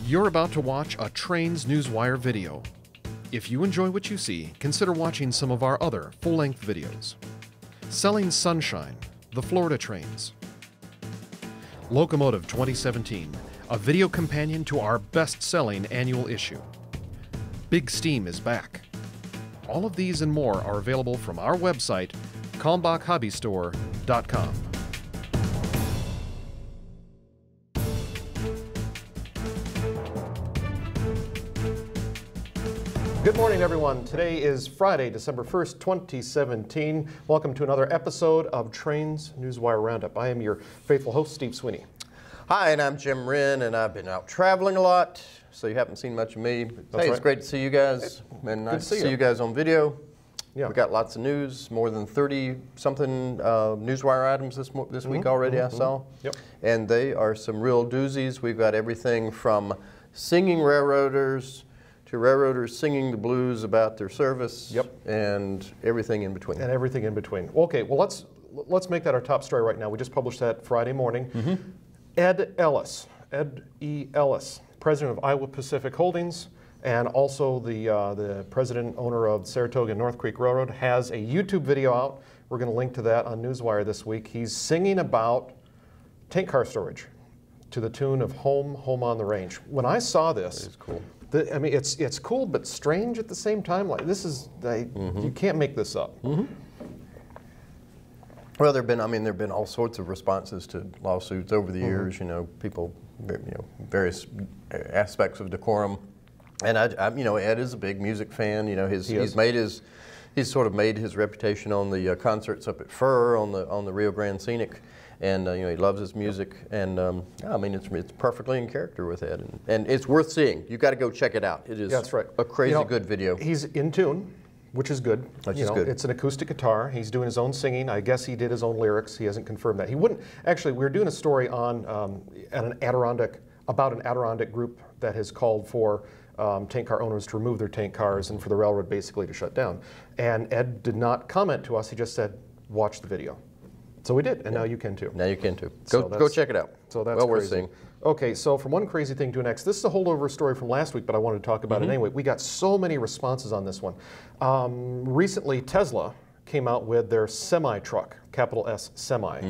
You're about to watch a Trains Newswire video. If you enjoy what you see, consider watching some of our other full-length videos. Selling Sunshine, the Florida Trains. Locomotive 2017, a video companion to our best-selling annual issue. Big Steam is back. All of these and more are available from our website, kalmbachhobbystore.com. Good morning, everyone. Today is Friday, December 1st, 2017. Welcome to another episode of Trains Newswire Roundup. I am your faithful host, Steve Sweeney. Hi, and I'm Jim Wrinn, and I've been out traveling a lot, so you haven't seen much of me. Hey, it's great to see you guys, and nice to see you guys on video. Yeah. We got lots of news, more than 30-something Newswire items this week already, I saw. Yep. And they are some real doozies. We've got everything from singing railroaders to railroaders singing the blues about their service, and everything in between. And everything in between. Okay, well, let's make that our top story right now. We just published that Friday morning. Ed Ellis, Ed E. Ellis, president of Iowa Pacific Holdings, and also the president owner of Saratoga and North Creek Railroad, has a YouTube video out. We're going to link to that on Newswire this week. He's singing about tank car storage to the tune of Home, Home on the Range. When I saw this, it's cool. I mean, it's cool but strange at the same time. Like, this is, you can't make this up. Well, there've been all sorts of responses to lawsuits over the years. You know, people, various aspects of decorum. And Ed is a big music fan. You know, he's sort of made his reputation on the concerts up at Fur on the Rio Grande Scenic. And he loves his music, and I mean, it's perfectly in character with Ed, and it's worth seeing. You got to go check it out. It is a crazy good video. He's in tune, which is good. Which is good. It's an acoustic guitar. He's doing his own singing. I guess he did his own lyrics. He hasn't confirmed that. He wouldn't. Actually, we were doing a story on about an Adirondack group that has called for tank car owners to remove their tank cars and for the railroad basically to shut down. And Ed did not comment to us. He just said, "Watch the video." So we did, and now you can too. Now you can too. Go check it out. So that's well crazy. Worth seeing. Okay, so from one crazy thing to the next, this is a holdover story from last week, but I wanted to talk about it anyway. We got so many responses on this one. Recently, Tesla came out with their semi-truck, capital S semi,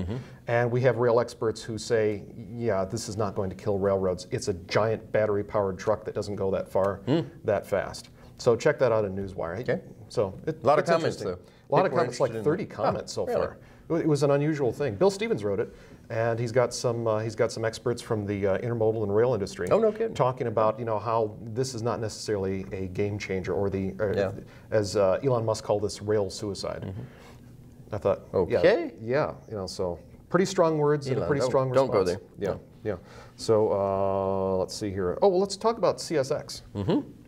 and we have rail experts who say, yeah, this is not going to kill railroads. It's a giant battery-powered truck that doesn't go that far, that fast. So check that out in Newswire. Okay. So a lot of comments though. A lot of comments, like 30 comments so far. It was an unusual thing. Bill Stevens wrote it, and he's got some experts from the intermodal and rail industry talking about how this is not necessarily a game changer, or as Elon Musk called this, rail suicide. I thought, so pretty strong words and a pretty strong response. Don't go there. Yeah. So let's see here. Oh, well, let's talk about CSX.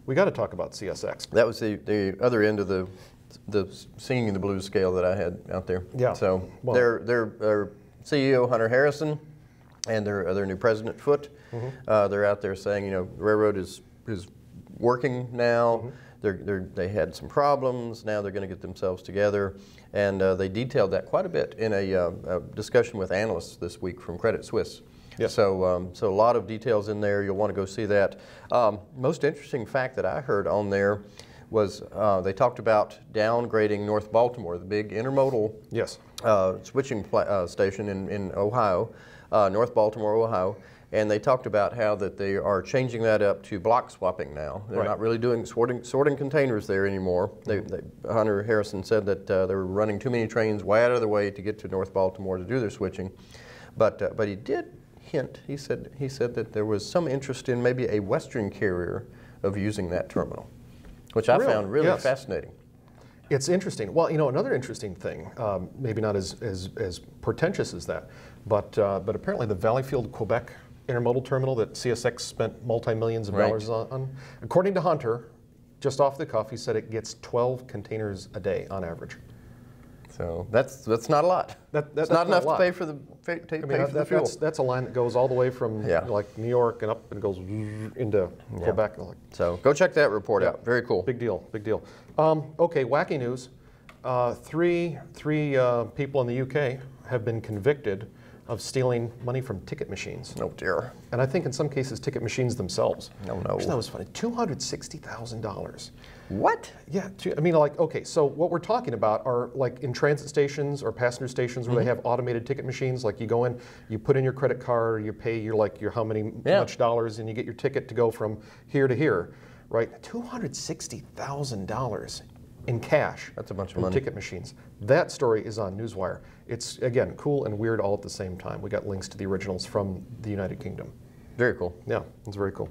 We got to talk about CSX. That was the other end of the singing the blues scale that I had out there. Yeah. So their CEO Hunter Harrison and their new president Foote, they're out there saying, the railroad is working now. They had some problems. Now they're going to get themselves together, and they detailed that quite a bit in a discussion with analysts this week from Credit Suisse. Yes. So a lot of details in there. You'll want to go see that. Most interesting fact that I heard on there was they talked about downgrading North Baltimore, the big intermodal switching station in Ohio, North Baltimore, Ohio, and they talked about how that they are changing that up to block swapping now. They're not really doing sorting containers there anymore. Hunter Harrison said that they were running too many trains way out of their way to get to North Baltimore to do their switching, but he did hint. He said that there was some interest in maybe a Western carrier of using that terminal, which I found really fascinating. It's interesting. Well, another interesting thing, maybe not as portentous as that, but apparently the Valleyfield, Quebec intermodal terminal that CSX spent multi-millions of dollars on, according to Hunter, just off the cuff, he said it gets 12 containers a day on average. So that's not a lot. That's not enough to pay for the fuel. That's a line that goes all the way from like New York and up and goes into Quebec. So go check that report out. Very cool. Big deal. Big deal. Okay, wacky news. Three people in the UK have been convicted of stealing money from ticket machines. Oh dear. And I think in some cases ticket machines themselves. Oh no. That was funny. $260,000. What? Yeah, I mean, like, okay, so what we're talking about are like in transit stations or passenger stations where they have automated ticket machines. Like you go in, you put in your credit card, you pay your how many much dollars, and you get your ticket to go from here to here, right? $260,000 in cash. That's a bunch of from money. Ticket machines. That story is on Newswire. It's again cool and weird all at the same time. We got links to the originals from the United Kingdom. Very cool. Yeah, it's very cool.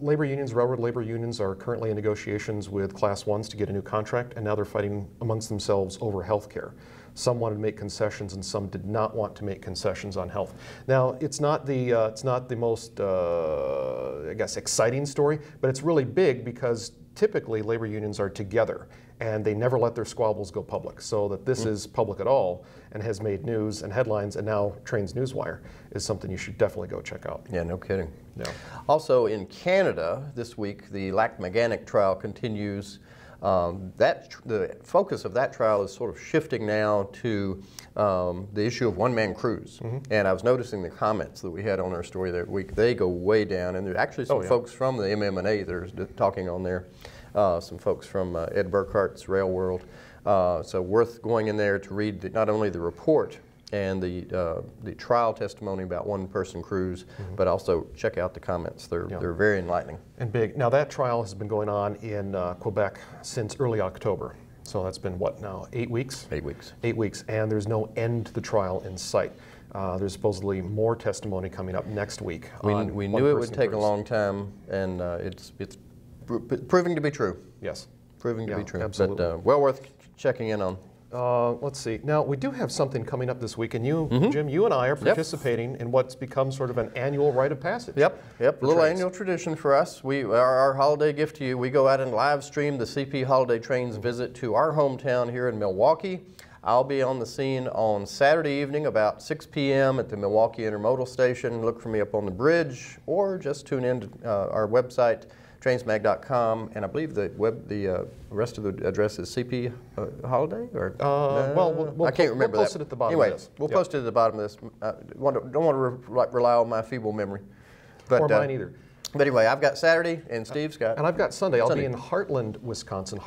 Labor unions, railroad labor unions, are currently in negotiations with Class 1s to get a new contract, and now they're fighting amongst themselves over health care. Some wanted to make concessions, and some did not want to make concessions on health. Now, it's not the most, I guess, exciting story, but it's really big because typically labor unions are together, and they never let their squabbles go public. So that this is public at all and has made news and headlines, and now Trains Newswire is something you should definitely go check out. Yeah, no kidding. Yeah. Also in Canada this week, the Lac-Méganic trial continues. The focus of that trial is sort of shifting now to the issue of one-man crews. And I was noticing the comments that we had on our story that week. They go way down, and there are actually some folks from the MMA that are talking on there. Some folks from Ed Burkhart's Rail World. So worth going in there to read not only the report and the trial testimony about one-person crews, but also check out the comments. They're very enlightening. And big. Now that trial has been going on in Quebec since early October. So that's been what now, 8 weeks? 8 weeks. 8 weeks, and there's no end to the trial in sight. There's supposedly more testimony coming up next week. We knew it would take a long time, and it's proving to be true. Yes. Proving to be true. Absolutely. But well worth checking in on. Let's see. Now, we do have something coming up this week, and you, Jim, you and I are participating in what's become sort of an annual rite of passage. A little annual tradition for us. Our holiday gift to you, we go out and live stream the CP Holiday Trains visit to our hometown here in Milwaukee. I'll be on the scene on Saturday evening about 6 p.m. at the Milwaukee Intermodal Station. Look for me up on the bridge, or just tune in to our website, trainsmag.com, and I believe the rest of the address is CP Holiday, or well, I can't remember we'll post it at the bottom anyway, of this. We'll post it at the bottom of this. Don't want to rely on my feeble memory, but or mine either. But anyway, I've got Saturday, and Steve's got. And I've got Sunday. I'll be in Heartland, Wisconsin,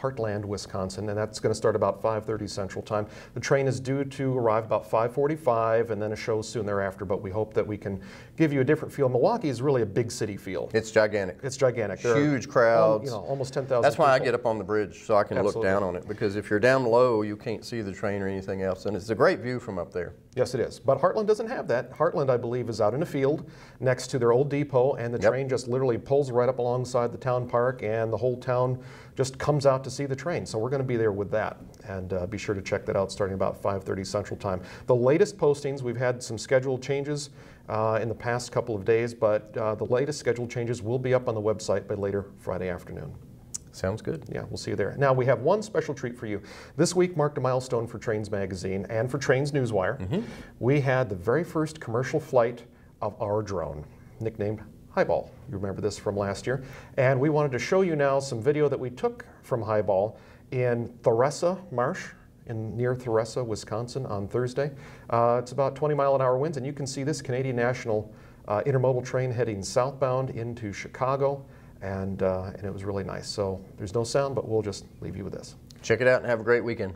and that's going to start about 5:30 Central Time. The train is due to arrive about 5:45, and then a show soon thereafter. But we hope that we can give you a different feel. Milwaukee is really a big city feel. It's gigantic. It's gigantic. Huge crowds. Almost 10,000. That's why I get up on the bridge so I can look down on it. Because if you're down low, you can't see the train or anything else, and it's a great view from up there. Yes, it is. But Heartland doesn't have that. Heartland, I believe, is out in a field next to their old depot, and the train just literally pulls right up alongside the town park, and the whole town just comes out to see the train. So we're going to be there with that, and be sure to check that out starting about 5:30 Central Time. The latest postings, we've had some schedule changes in the past couple of days, but the latest schedule changes will be up on the website by later Friday afternoon. Sounds good. Yeah, we'll see you there. Now, we have one special treat for you. This week marked a milestone for Trains Magazine and for Trains Newswire. We had the very first commercial flight of our drone, nicknamed Highball. You remember this from last year. And we wanted to show you now some video that we took from Highball in Theresa Marsh, near Theresa, Wisconsin, on Thursday. It's about 20-mile-an-hour winds, and you can see this Canadian National intermodal train heading southbound into Chicago. And it was really nice. So there's no sound, but we'll just leave you with this. Check it out and have a great weekend.